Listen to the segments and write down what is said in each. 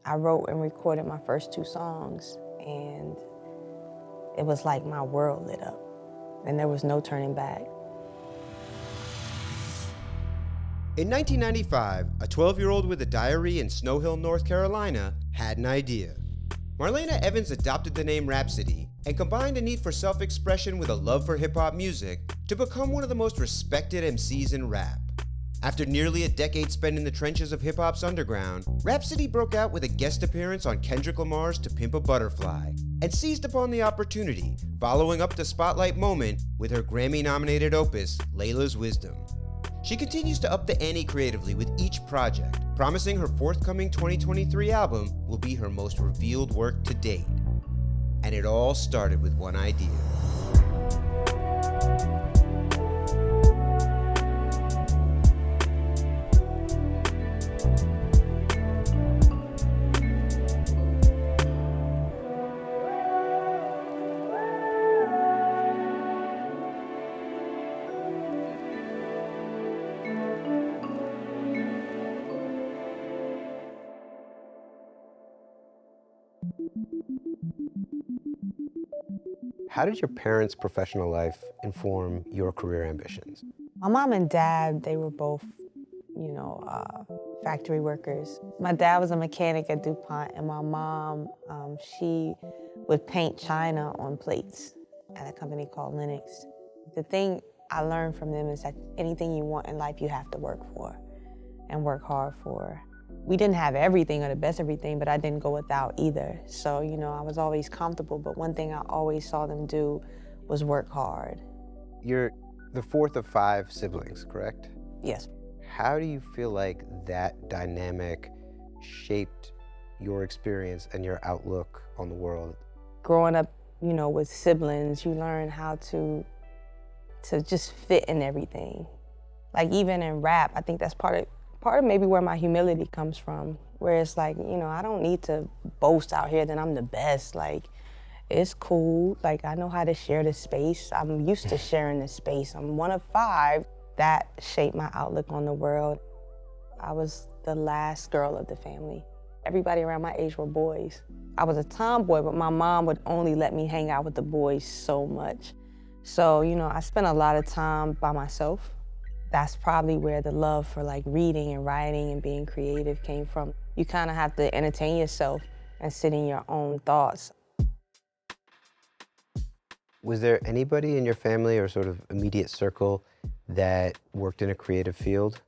I wrote and recorded my first 2 songs, and it was like my world lit up, and there was no turning back. In 1995, a 12-year-old with a diary in Snow Hill, North Carolina, had an idea. Marlena Evans adopted the name Rapsody and combined a need for self-expression with a love for hip-hop music to become one of the most respected MCs in rap. After nearly a decade spent in the trenches of hip-hop's underground, Rapsody broke out with a guest appearance on Kendrick Lamar's To Pimp a Butterfly and seized upon the opportunity, following up the spotlight moment with her Grammy-nominated opus, Laylas Wisdom. She continues to up the ante creatively with each project, promising her forthcoming 2023 album will be her most revealed work to date. And it all started with one idea. How did your parents' professional life inform your career ambitions? My mom and dad, they were both, factory workers. My dad was a mechanic at DuPont, and my mom, she would paint china on plates at a company called Lennox. The thing I learned from them is that anything you want in life, you have to work for and work hard for. We didn't have everything or the best everything, but I didn't go without either. So, I was always comfortable, but one thing I always saw them do was work hard. You're the fourth of 5 siblings, correct? Yes. How do you feel like that dynamic shaped your experience and your outlook on the world? Growing up, with siblings, you learn how to just fit in everything. Like even in rap, I think that's part of maybe where my humility comes from, where it's like, I don't need to boast out here that I'm the best. Like, it's cool. Like, I know how to share the space. I'm used to sharing the space. I'm one of 5. That shaped my outlook on the world. I was the last girl of the family. Everybody around my age were boys. I was a tomboy, but my mom would only let me hang out with the boys so much. So, I spent a lot of time by myself. That's probably where the love for like reading and writing and being creative came from. You kind of have to entertain yourself and sit in your own thoughts. Was there anybody in your family or sort of immediate circle that worked in a creative field?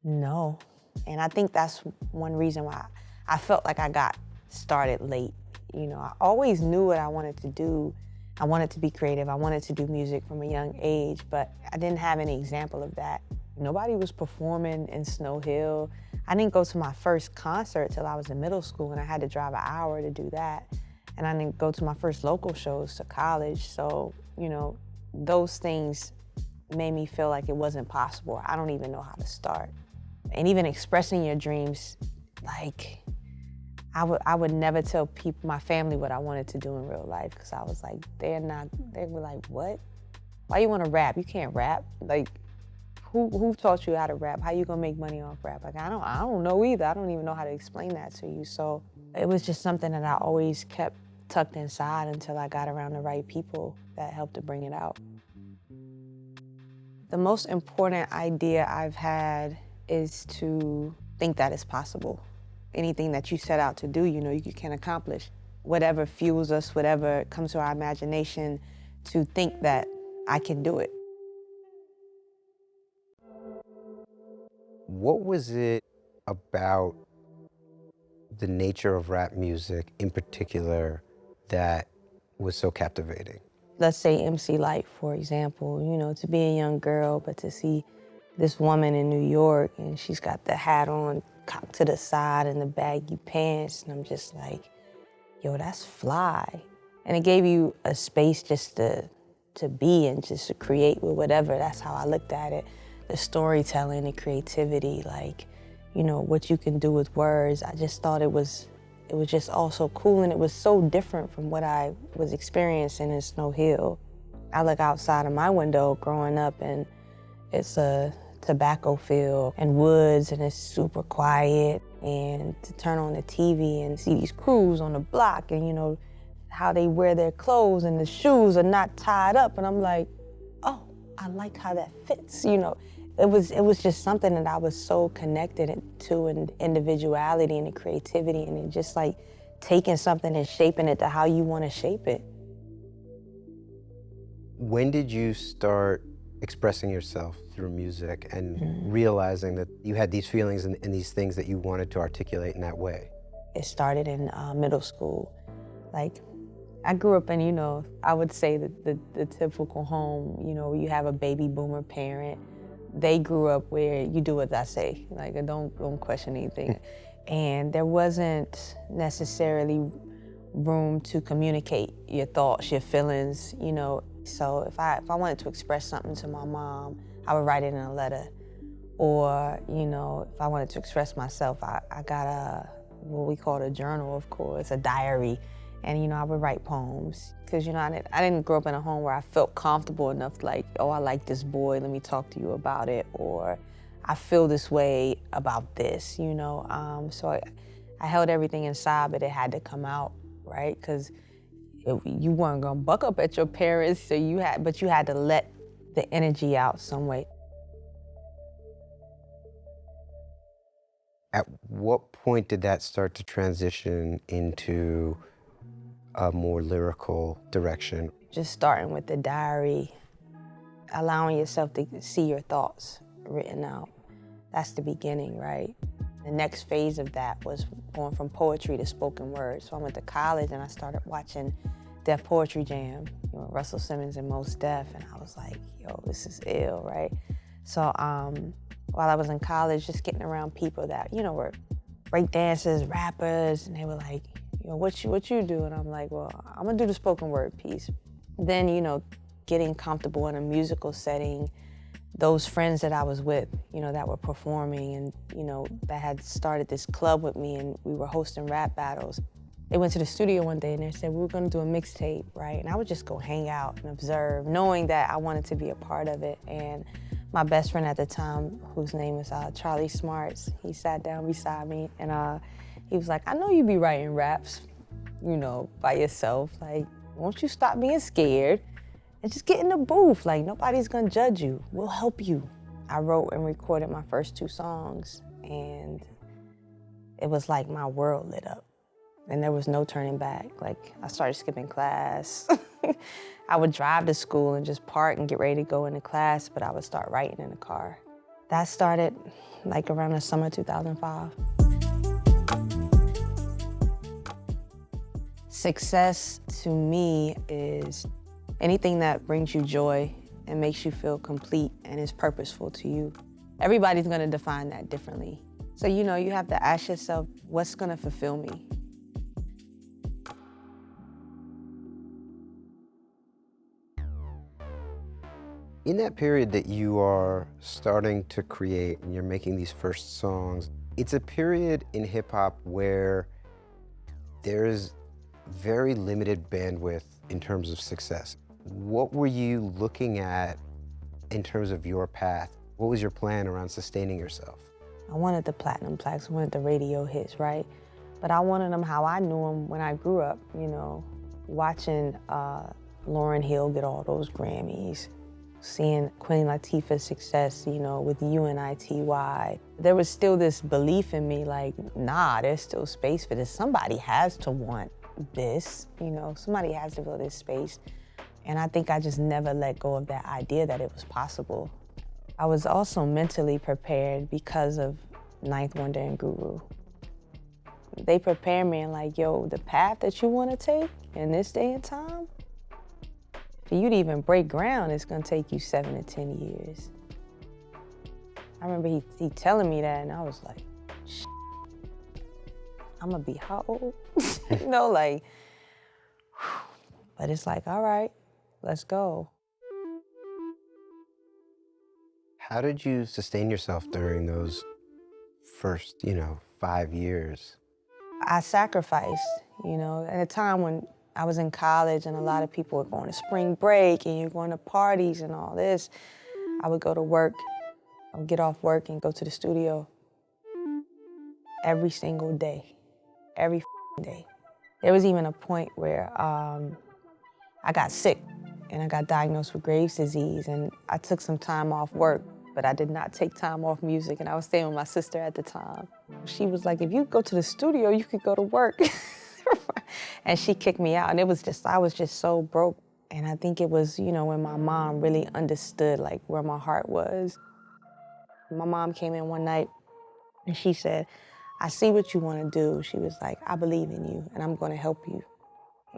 No. And I think that's one reason why I felt like I got started late. I always knew what I wanted to do. I wanted to be creative. I wanted to do music from a young age, but I didn't have any example of that. Nobody was performing in Snow Hill. I didn't go to my first concert till I was in middle school, and I had to drive an hour to do that. And I didn't go to my first local shows to college. So, those things made me feel like it wasn't possible. I don't even know how to start. And even expressing your dreams, like, I would never tell people, my family, what I wanted to do in real life, because I was like, they were like, what? Why you want to rap? You can't rap. Like, who taught you how to rap? How you gonna make money off rap? Like, I don't know either. I don't even know how to explain that to you. So it was just something that I always kept tucked inside until I got around the right people that helped to bring it out. The most important idea I've had is to think that it's possible. Anything that you set out to do, you can accomplish. Whatever fuels us, whatever comes to our imagination, to think that I can do it. What was it about the nature of rap music in particular that was so captivating? Let's say MC Light, for example, to be a young girl, but to see this woman in New York and she's got the hat on, cocked to the side and the baggy pants, and I'm just like, yo, that's fly. And it gave you a space just to be and just to create with whatever. That's how I looked at it. The storytelling, the creativity, like, what you can do with words. I just thought it was just all so cool, and it was so different from what I was experiencing in Snow Hill. I look outside of my window growing up, and it's a tobacco field and woods, and it's super quiet. And to turn on the TV and see these crews on the block and, you know, how they wear their clothes and the shoes are not tied up. And I'm like, oh, I like how that fits, you know. It was just something that I was so connected to, and individuality and the creativity, and it just like taking something and shaping it to how you want to shape it. When did you start expressing yourself through music and realizing that you had these feelings and these things that you wanted to articulate in that way? It started in middle school. Like, I grew up in, you know, I would say that the typical home, you know, you have a baby boomer parent. They grew up where you do what I say, like don't question anything. And there wasn't necessarily room to communicate your thoughts, your feelings, you know. So if I wanted to express something to my mom, I would write it in a letter. Or, you know, if I wanted to express myself, I got what we call a journal, of course, a diary. And, you know, I would write poems. Because, you know, I didn't grow up in a home where I felt comfortable enough, like, oh, I like this boy, let me talk to you about it. Or I feel this way about this, you know. So I held everything inside, but it had to come out, right? Because you weren't gonna buck up at your parents, so you had to let the energy out some way. At what point did that start to transition into a more lyrical direction? Just starting with the diary, allowing yourself to see your thoughts written out. That's the beginning, right? The next phase of that was going from poetry to spoken word. So I went to college and I started watching Def Poetry Jam, you know, Russell Simmons and Mos Def, and I was like, yo, this is ill, right? So while I was in college, just getting around people that, you know, were break dancers, rappers, and they were like, you know, what you do? And I'm like, well, I'm gonna do the spoken word piece. Then, you know, getting comfortable in a musical setting, those friends that I was with, you know, that were performing and, you know, that had started this club with me and we were hosting rap battles. They went to the studio one day and they said, we were gonna do a mixtape, right? And I would just go hang out and observe, knowing that I wanted to be a part of it. And my best friend at the time, whose name is Charlie Smarts, he sat down beside me and he was like, I know you be writing raps, you know, by yourself. Like, won't you stop being scared and just get in the booth? Like, nobody's gonna judge you. We'll help you. I wrote and recorded my first 2 songs and it was like my world lit up. And there was no turning back. Like, I started skipping class. I would drive to school and just park and get ready to go into class, but I would start writing in the car. That started like around the summer 2005. Success to me is anything that brings you joy and makes you feel complete and is purposeful to you. Everybody's gonna define that differently. So, you know, you have to ask yourself, what's gonna fulfill me? In that period that you are starting to create and you're making these first songs, it's a period in hip hop where there's very limited bandwidth in terms of success. What were you looking at in terms of your path? What was your plan around sustaining yourself? I wanted the platinum plaques, I wanted the radio hits, right? But I wanted them how I knew them when I grew up, you know, watching Lauryn Hill get all those Grammys, seeing Queen Latifah's success, you know, with UNITY. There was still this belief in me like, nah, there's still space for this. Somebody has to want this, you know, somebody has to fill this space. And I think I just never let go of that idea that it was possible. I was also mentally prepared because of Ninth Wonder and Guru. They prepared me and like, yo, the path that you want to take in this day and time, for you to even break ground, it's gonna take you 7 to 10 years. I remember he telling me that and I was like, I'm gonna be how old? You know, like, but it's like, all right, let's go. How did you sustain yourself during those first, 5 years? I sacrificed, you know, at a time when I was in college and a lot of people were going to spring break and you're going to parties and all this. I would go to work, I would get off work and go to the studio. every single day, every day. There was even a point where I got sick and I got diagnosed with Graves' disease, and I took some time off work, but I did not take time off music, and I was staying with my sister at the time. She was like, if you go to the studio, you could go to work. And she kicked me out, and I was just so broke. And I think it was, when my mom really understood like where my heart was. My mom came in one night and she said, I see what you want to do. She was like, I believe in you and I'm going to help you.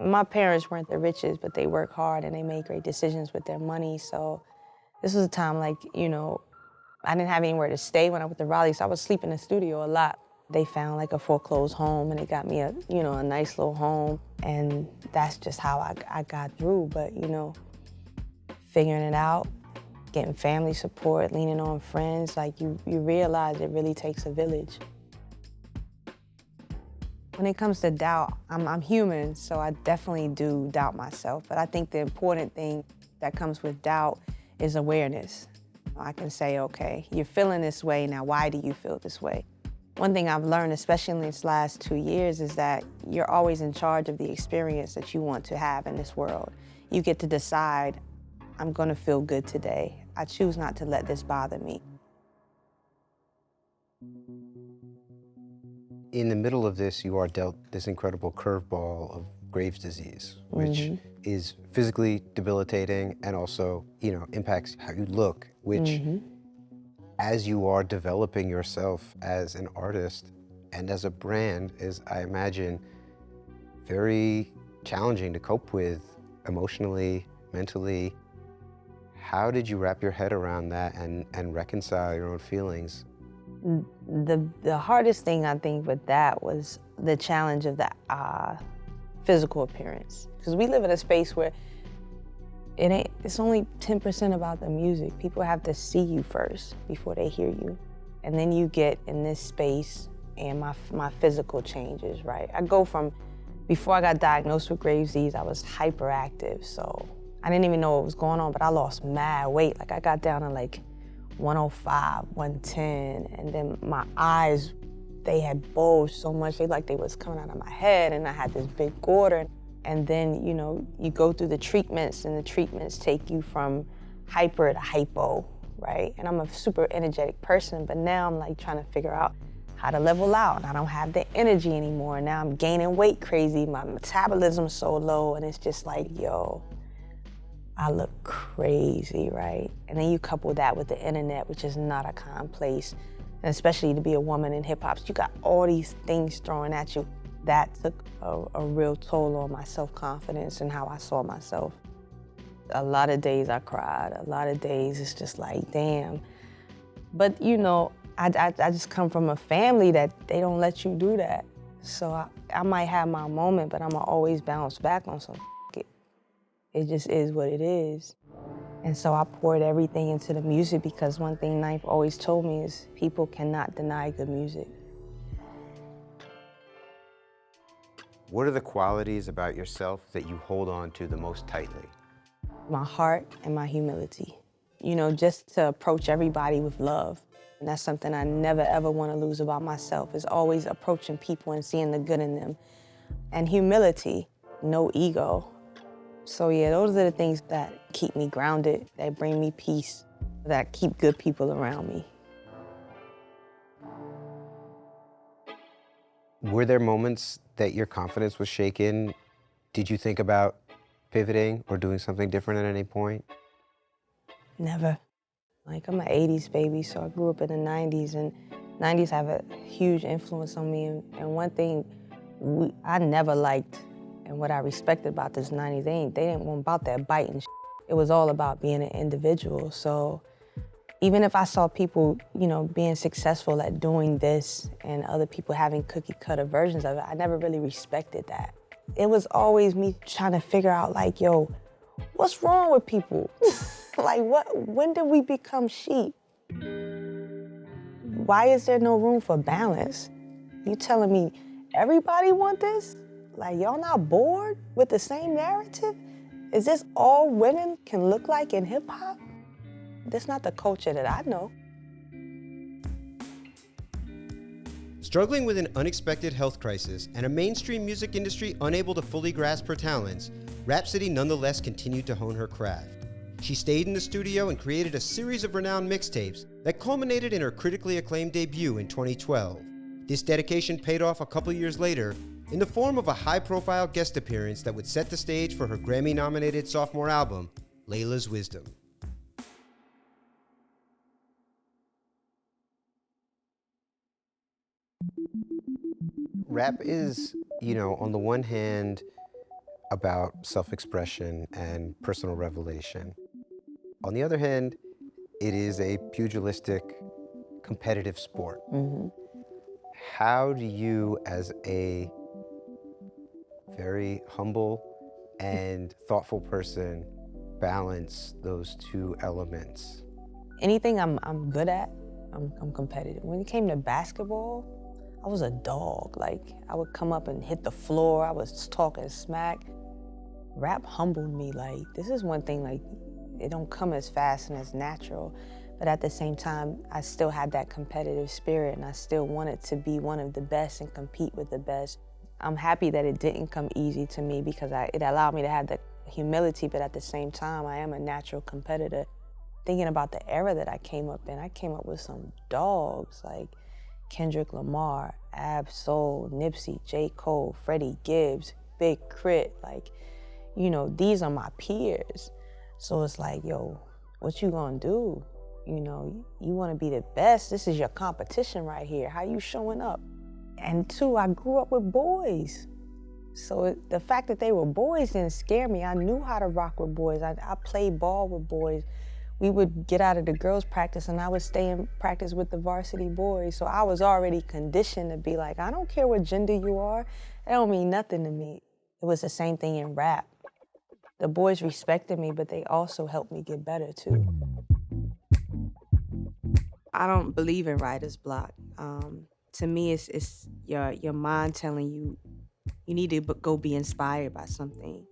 My parents weren't the richest, but they worked hard and they made great decisions with their money. So this was a time I didn't have anywhere to stay when I went to Raleigh, so I was sleeping in the studio a lot. They found like a foreclosed home and they got me a nice little home. And that's just how I got through. But, figuring it out, getting family support, leaning on friends, like you realize it really takes a village. When it comes to doubt, I'm human, so I definitely do doubt myself. But I think the important thing that comes with doubt is awareness. I can say, okay, you're feeling this way, now why do you feel this way? One thing I've learned, especially in these last 2 years, is that you're always in charge of the experience that you want to have in this world. You get to decide, I'm gonna feel good today. I choose not to let this bother me. In the middle of this, you are dealt this incredible curveball of Graves' disease, which is physically debilitating and also, impacts how you look, which as you are developing yourself as an artist and as a brand is, I imagine, very challenging to cope with emotionally, mentally. How did you wrap your head around that and reconcile your own feelings? The hardest thing I think with that was the challenge of the physical appearance. Because we live in a space where it's only 10% about the music. People have to see you first before they hear you. And then you get in this space and my physical changes, right? I go from, before I got diagnosed with Graves' disease, I was hyperactive. So I didn't even know what was going on, but I lost mad weight. Like I got down to like 105, 110, and then my eyes, they had bulged so much, they was coming out of my head, and I had this big goiter. And then, you go through the treatments, and the treatments take you from hyper to hypo, right? And I'm a super energetic person, but now I'm like trying to figure out how to level out, and I don't have the energy anymore. Now I'm gaining weight crazy, my metabolism's so low, and it's just like, yo, I look crazy, right? And then you couple that with the internet, which is not a kind place, and especially to be a woman in hip hop, so you got all these things thrown at you. That took a real toll on my self-confidence and how I saw myself. A lot of days I cried, a lot of days it's just like, damn. But I just come from a family that they don't let you do that. So I might have my moment, but I'ma always bounce back on some it. It just is what it is. And so I poured everything into the music because one thing Knife always told me is people cannot deny good music. What are the qualities about yourself that you hold on to the most tightly? My heart and my humility. Just to approach everybody with love. And that's something I never ever want to lose about myself, is always approaching people and seeing the good in them. And humility, no ego. So yeah, those are the things that keep me grounded, that bring me peace, that keep good people around me. Were there moments that your confidence was shaken? Did you think about pivoting or doing something different at any point? Never. Like, I'm an 80s baby, so I grew up in the 90s, and 90s have a huge influence on me. And one thing I never liked, and what I respected about this 90s, they didn't want about that biting. It was all about being an individual. So even if I saw people, being successful at doing this and other people having cookie cutter versions of it, I never really respected that. It was always me trying to figure out, like, yo, what's wrong with people? Like, when did we become sheep? Why is there no room for balance? You telling me everybody want this? Like, y'all not bored with the same narrative? Is this all women can look like in hip hop? That's not the culture that I know. Struggling with an unexpected health crisis and a mainstream music industry unable to fully grasp her talents, Rapsody nonetheless continued to hone her craft. She stayed in the studio and created a series of renowned mixtapes that culminated in her critically acclaimed debut in 2012. This dedication paid off a couple years later in the form of a high-profile guest appearance that would set the stage for her Grammy-nominated sophomore album, Laylas Wisdom. Rap is, on the one hand, about self-expression and personal revelation. On the other hand, it is a pugilistic, competitive sport. Mm-hmm. How do you, as a very humble and thoughtful person, balance those two elements? Anything I'm good at, I'm competitive. When it came to basketball, I was a dog. Like, I would come up and hit the floor. I was talking smack. Rap humbled me. Like, this is one thing, like, it don't come as fast and as natural. But at the same time, I still had that competitive spirit, and I still wanted to be one of the best and compete with the best. I'm happy that it didn't come easy to me because it allowed me to have the humility, but at the same time, I am a natural competitor. Thinking about the era that I came up in, I came up with some dogs, like Kendrick, Lamar, Ab Soul, Nipsey, J. Cole, Freddie Gibbs, Big Crit. Like, these are my peers. So it's like, yo, what you gonna do? You wanna be the best. This is your competition right here. How you showing up? And two, I grew up with boys. So the fact that they were boys didn't scare me. I knew how to rock with boys. I played ball with boys. We would get out of the girls' practice and I would stay in practice with the varsity boys. So I was already conditioned to be like, I don't care what gender you are. That don't mean nothing to me. It was the same thing in rap. The boys respected me, but they also helped me get better too. I don't believe in writer's block. To me, it's your mind telling you need to go be inspired by something.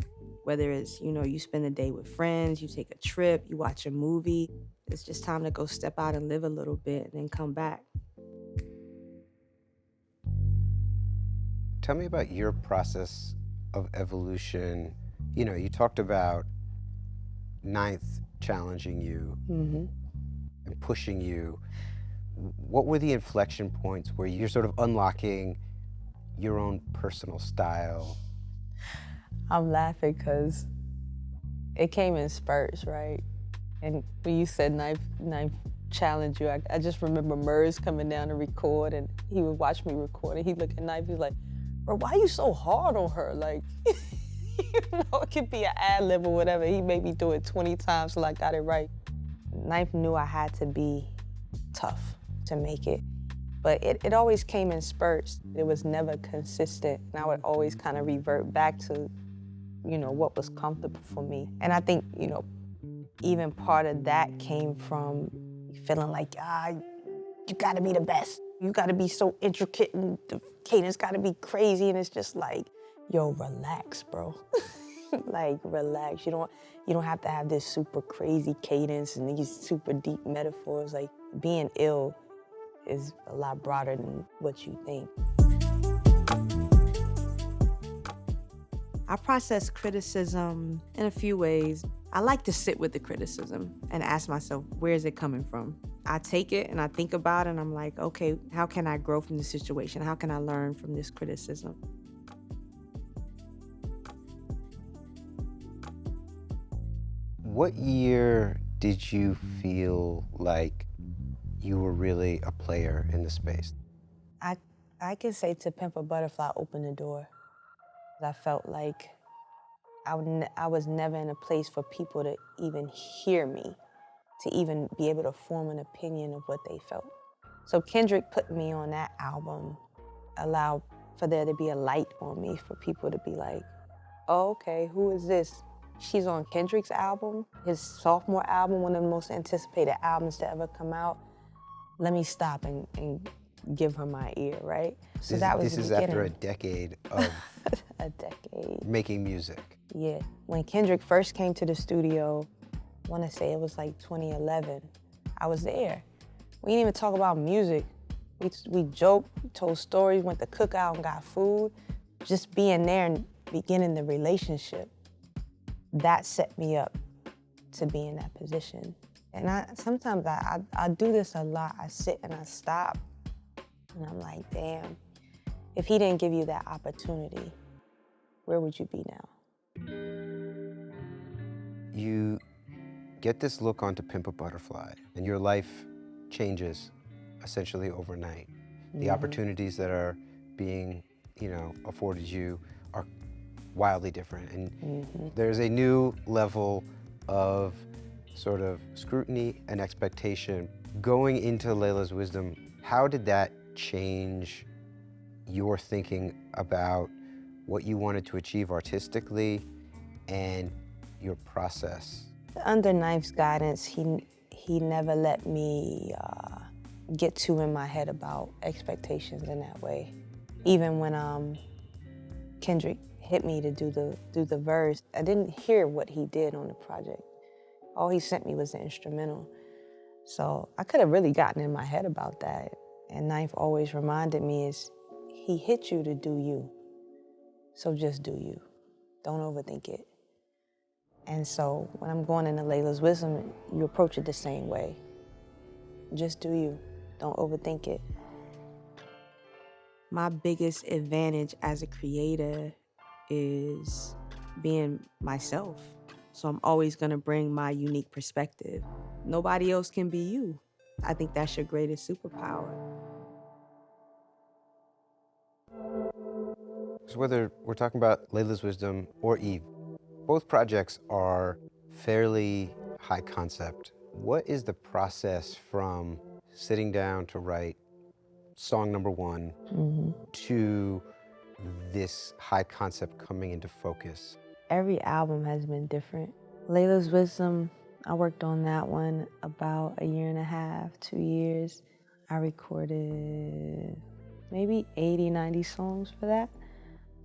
Whether it's, you spend a day with friends, you take a trip, you watch a movie. It's just time to go step out and live a little bit and then come back. Tell me about your process of evolution. You talked about Ninth challenging you and pushing you. What were the inflection points where you're sort of unlocking your own personal style? I'm laughing because it came in spurts, right? And when you said Ninth challenge you, I just remember Murs coming down to record, and he would watch me record, and he'd look at Ninth, he's like, bro, why you so hard on her? Like, it could be an ad-lib or whatever. He made me do it 20 times till I got it right. Ninth knew I had to be tough to make it. But it always came in spurts. It was never consistent. And I would always kind of revert back to, what was comfortable for me. And I think, even part of that came from feeling like, you gotta be the best. You gotta be so intricate and the cadence gotta be crazy. And it's just like, yo, relax, bro. Like, relax. You don't have to have this super crazy cadence and these super deep metaphors. Like, being ill is a lot broader than what you think. I process criticism in a few ways. I like to sit with the criticism and ask myself, where is it coming from? I take it and I think about it and I'm like, okay, how can I grow from this situation? How can I learn from this criticism? What year did you feel like you were really a player in the space? I can say to Pimp A Butterfly opened the door. I felt like I was never in a place for people to even hear me, to even be able to form an opinion of what they felt. So Kendrick put me on that album, allowed for there to be a light on me, for people to be like, oh, okay, who is this? She's on Kendrick's album, his sophomore album, one of the most anticipated albums to ever come out. Let me stop and give her my ear, right? So This is after a decade of a decade making music. Yeah. When Kendrick first came to the studio, I want to say it was like 2011, I was there. We didn't even talk about music. We joked, told stories, went to cookout and got food. Just being there and beginning the relationship, that set me up to be in that position. And sometimes I do this a lot. I sit and I stop and I'm like, damn, if he didn't give you that opportunity, where would you be now? You get this look onto Pimp A Butterfly, and your life changes essentially overnight. The opportunities that are being, afforded you are wildly different. And there's a new level of sort of scrutiny and expectation. Going into Laylas Wisdom, how did that change your thinking about what you wanted to achieve artistically and your process? Under Knife's guidance, he never let me get too in my head about expectations in that way. Even when Kendrick hit me to do the verse, I didn't hear what he did on the project. All he sent me was the instrumental. So I could have really gotten in my head about that. And Knife always reminded me is he hit you to do you. So just do you. Don't overthink it. And so when I'm going into Layla's Wisdom, you approach it the same way. Just do you. Don't overthink it. My biggest advantage as a creator is being myself. So I'm always gonna bring my unique perspective. Nobody else can be you. I think that's your greatest superpower. So whether we're talking about Layla's Wisdom or Eve, both projects are fairly high concept. What is the process from sitting down to write song number one to this high concept coming into focus? Every album has been different. Layla's Wisdom, I worked on that one about 1.5 years, 2 years. I recorded maybe 80, 90 songs for that.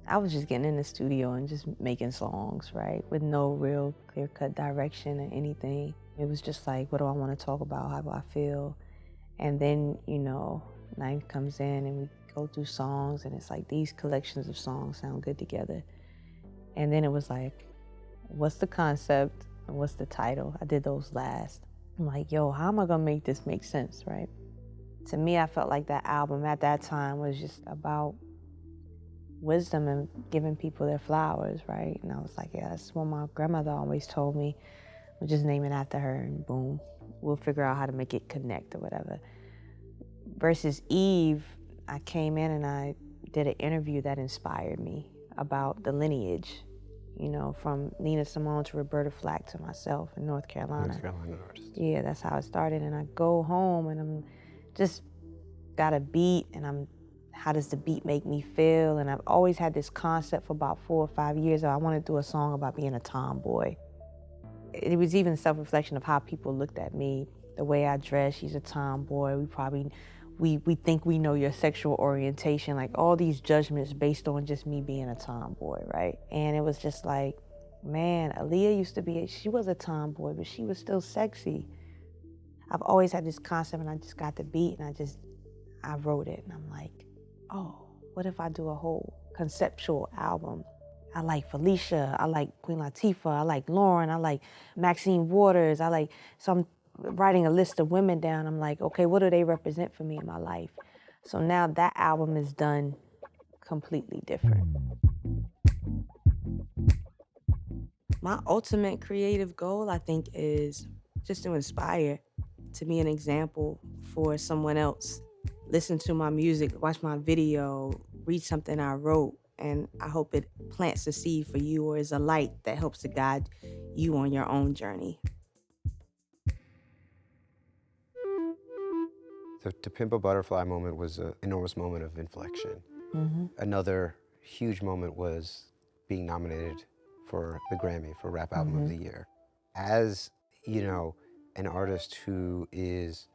I was just getting in the studio and just making songs, right? With no real clear-cut direction or anything. It was just like, what do I want to talk about? How do I feel? And then, Knife comes in and we go through songs and it's like these collections of songs sound good together. And then it was like, what's the concept and what's the title? I did those last. I'm like, yo, how am I gonna make this make sense, right? To me, I felt like that album at that time was just about wisdom and giving people their flowers, right? And I was like, yeah, that's what my grandmother always told me. We'll just name it after her and boom, we'll figure out how to make it connect or whatever. Versus Eve, I came in and I did an interview that inspired me about the lineage, from Nina Simone to Roberta Flack to myself in North Carolina. North Carolina artist. Yeah, that's how it started. And I go home and I'm just got a beat and how does the beat make me feel? And I've always had this concept for about 4 or 5 years. I want to do a song about being a tomboy. It was even self-reflection of how people looked at me, the way I dress. She's a tomboy. We think we know your sexual orientation, like all these judgments based on just me being a tomboy, right? And it was just like, man, Aaliyah she was a tomboy, but she was still sexy. I've always had this concept and I just got the beat and I wrote it and I'm like, oh, what if I do a whole conceptual album? I like Felicia, I like Queen Latifah, I like Lauren, I like Maxine Waters, so I'm writing a list of women down. I'm like, okay, what do they represent for me in my life? So now that album is done completely different. My ultimate creative goal, I think, is just to inspire, to be an example for someone else. Listen to my music, watch my video, read something I wrote, and I hope it plants a seed for you or is a light that helps to guide you on your own journey. The Pimp A Butterfly moment was an enormous moment of inflection. Another huge moment was being nominated for the Grammy for Rap Album of the Year. As, an artist who is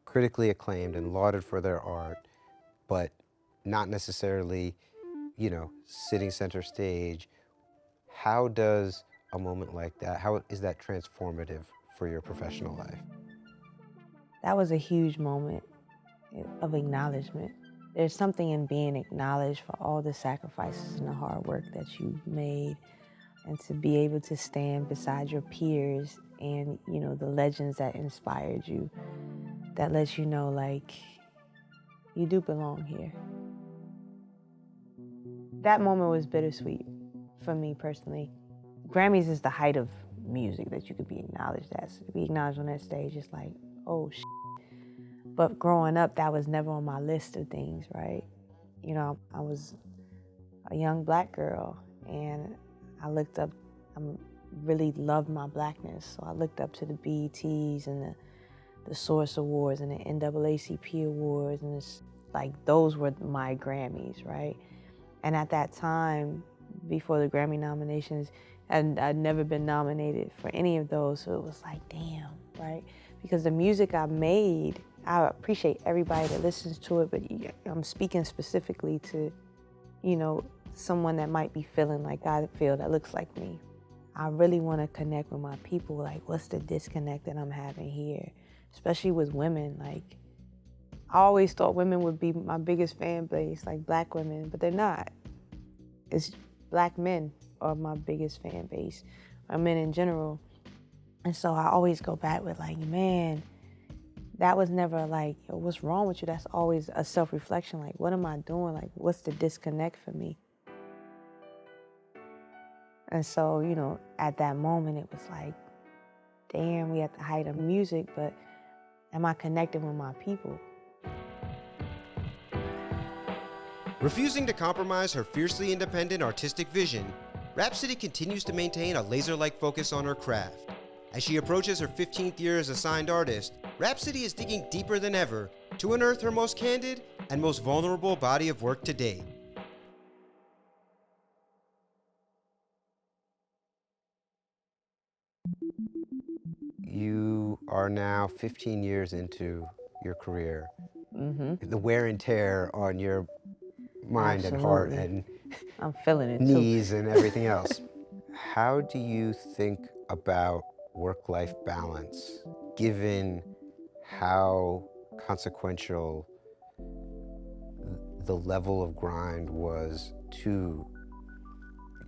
critically acclaimed and lauded for their art, but not necessarily, sitting center stage, how does a moment like that, how is that transformative for your professional life? That was a huge moment. of acknowledgement. There's something in being acknowledged for all the sacrifices and the hard work that you've made, and to be able to stand beside your peers and, you know, the legends that inspired you, that lets you know, like, you do belong here. That moment was bittersweet for me personally. Grammys is the height of music that you could be acknowledged as. To be acknowledged on that stage is like, oh, shit. But growing up, that was never on my list of things, right? You know, I was a young black girl, and I looked up, I really loved my blackness, so I looked up to the BETs and the Source Awards and the NAACP Awards, and it's like, those were my Grammys, right? And at that time, before the Grammy nominations, I'd never been nominated for any of those, so it was like, damn, right? Because the music I made, I appreciate everybody that listens to it, but I'm speaking specifically to, you know, someone that might be feeling like I feel, that looks like me. I really want to connect with my people. Like, what's the disconnect that I'm having here? Especially with women. Like, I always thought women would be my biggest fan base, like black women, but they're not. It's black men are my biggest fan base, or men in general. And so I always go back with like, man, that was never like, yo, what's wrong with you? That's always a self-reflection. Like, what am I doing? Like, what's the disconnect for me? And so, you know, at that moment, it was like, damn, we at the height of music, but am I connecting with my people? Refusing to compromise her fiercely independent artistic vision, Rapsody continues to maintain a laser-like focus on her craft. As she approaches her 15th year as a signed artist, Rapsody is digging deeper than ever to unearth her most candid and most vulnerable body of work to date. You are now 15 years into your career. The wear and tear on your mind and heart and I'm feeling it knees too. and everything else. How do you think about work-life balance, given how consequential the level of grind was to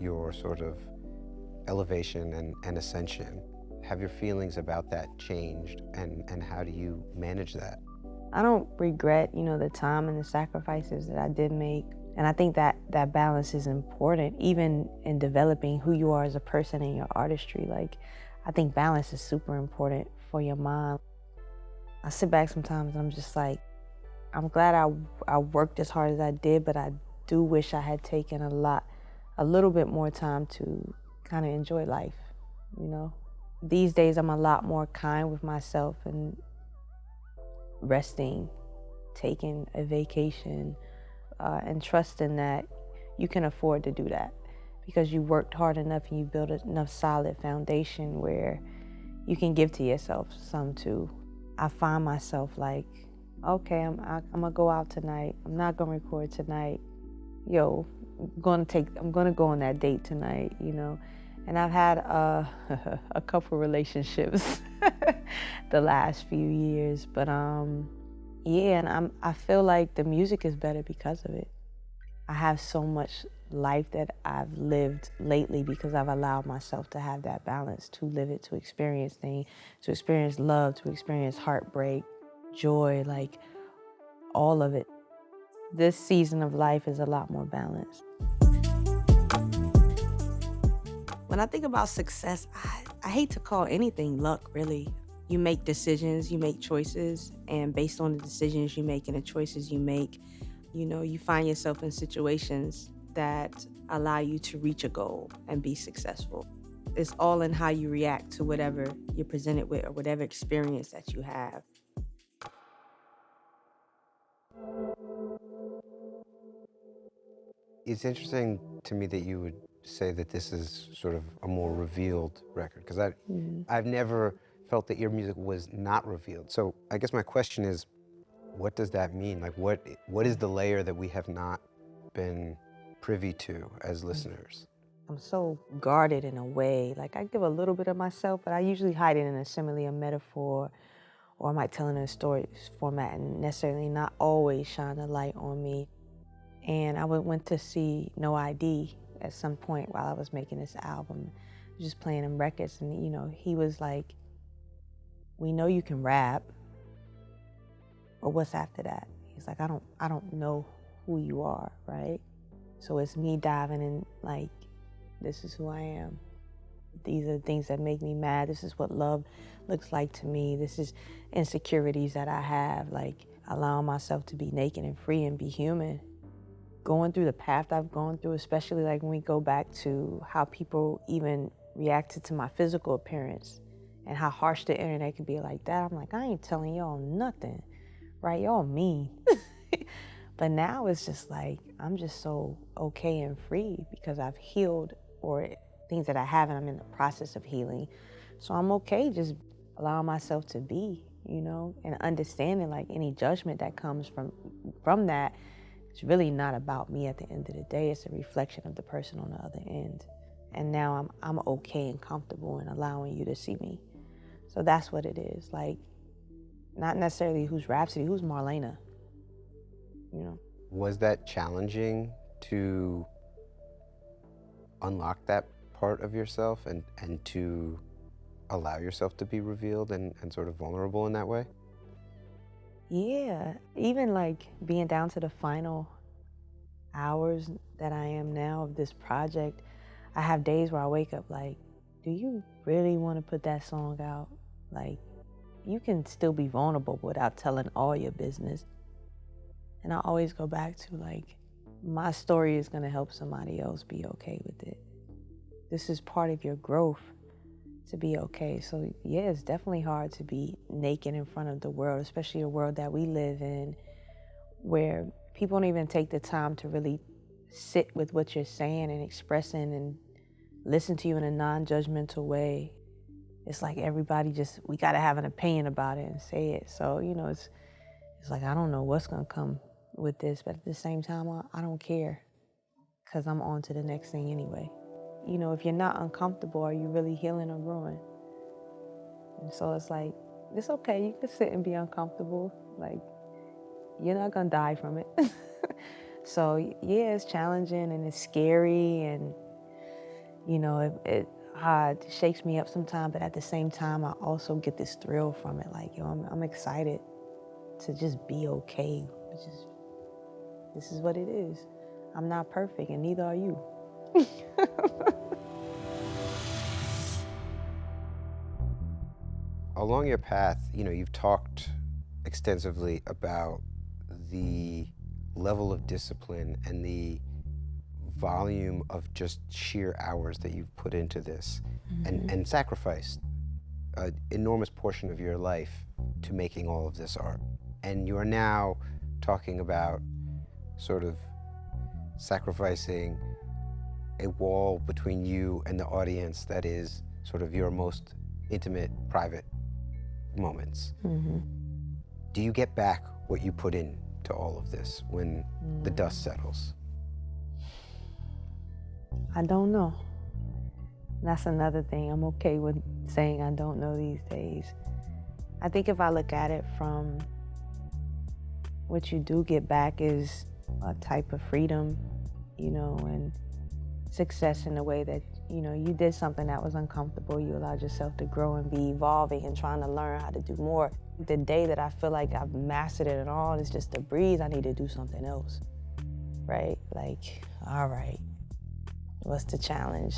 your sort of elevation and ascension? Have your feelings about that changed, and how do you manage that? I don't regret, you know, the time and the sacrifices that I did make. And I think that that balance is important, even in developing who you are as a person in your artistry. Like, I think balance is super important for your mind. I sit back sometimes and I'm just like, I'm glad I worked as hard as I did, but I do wish I had taken a little bit more time to kind of enjoy life, you know? These days I'm a lot more kind with myself and resting, taking a vacation, and trusting that you can afford to do that because you worked hard enough and you built enough solid foundation where you can give to yourself some too. I find myself like, okay, I'm gonna go out tonight. I'm not gonna record tonight. Yo, I'm gonna go on that date tonight, you know? And I've had a couple relationships the last few years, but yeah, and I feel like the music is better because of it. I have so much life that I've lived lately because I've allowed myself to have that balance, to live it, to experience things, to experience love, to experience heartbreak, joy, like all of it. This season of life is a lot more balanced. When I think about success, I hate to call anything luck, really. You make decisions, you make choices, and based on the decisions you make and the choices you make, you know, you find yourself in situations that allow you to reach a goal and be successful. It's all in how you react to whatever you're presented with or whatever experience that you have. It's interesting to me that you would say that this is sort of a more revealed record, because I've never felt that your music was not revealed. So I guess my question is, what does that mean? Like, what is the layer that we have not been privy to as listeners? I'm so guarded in a way. Like, I give a little bit of myself, but I usually hide it in a simile, a metaphor, or I might tell in a story format and necessarily not always shine a light on me. And I went to see No ID at some point while I was making this album, just playing him records, and he was like, "We know you can rap, but what's after that?" He's like, I don't know who you are, right? So it's me diving in, like, this is who I am. These are the things that make me mad. This is what love looks like to me. This is insecurities that I have, like allowing myself to be naked and free and be human. Going through the path I've gone through, especially like when we go back to how people even reacted to my physical appearance and how harsh the internet can be like that. I'm like, I ain't telling y'all nothing, right? Y'all mean. But now it's just like, I'm just so okay and free because I've healed, or things that I haven't, I'm in the process of healing. So I'm okay just allowing myself to be, and understanding like any judgment that comes from that, it's really not about me at the end of the day. It's a reflection of the person on the other end. And now I'm okay and comfortable in allowing you to see me. So that's what it is. Like, not necessarily who's Rapsody, who's Marlena, Was that challenging to unlock that part of yourself and to allow yourself to be revealed and sort of vulnerable in that way? Yeah, even like being down to the final hours that I am now of this project, I have days where I wake up like, do you really want to put that song out? Like, you can still be vulnerable without telling all your business. And I always go back to like, my story is going to help somebody else be okay with it. This is part of your growth to be okay. So yeah, it's definitely hard to be naked in front of the world, especially a world that we live in where people don't even take the time to really sit with what you're saying and expressing and listen to you in a non-judgmental way. It's like everybody we got to have an opinion about it and say it. So, it's like, I don't know what's going to come with this, but at the same time, I don't care because I'm on to the next thing anyway. If you're not uncomfortable, are you really healing or growing? And so it's like, it's okay. You can sit and be uncomfortable. Like, you're not going to die from it. So yeah, it's challenging and it's scary, and it shakes me up sometimes, but at the same time, I also get this thrill from it. Like, I'm excited to just be okay. This is what it is. I'm not perfect, and neither are you. Along your path, you've talked extensively about the level of discipline and the volume of just sheer hours that you've put into this, and sacrificed an enormous portion of your life to making all of this art. And you are now talking about sort of sacrificing a wall between you and the audience that is sort of your most intimate, private moments. Do you get back what you put in to all of this when the dust settles? I don't know. That's another thing. I'm okay with saying I don't know these days. I think if I look at it from what you do get back is a type of freedom, and success in a way that, you did something that was uncomfortable. You allowed yourself to grow and be evolving and trying to learn how to do more. The day that I feel like I've mastered it and all, it's just a breeze. I need to do something else, right? Like, all right, what's the challenge?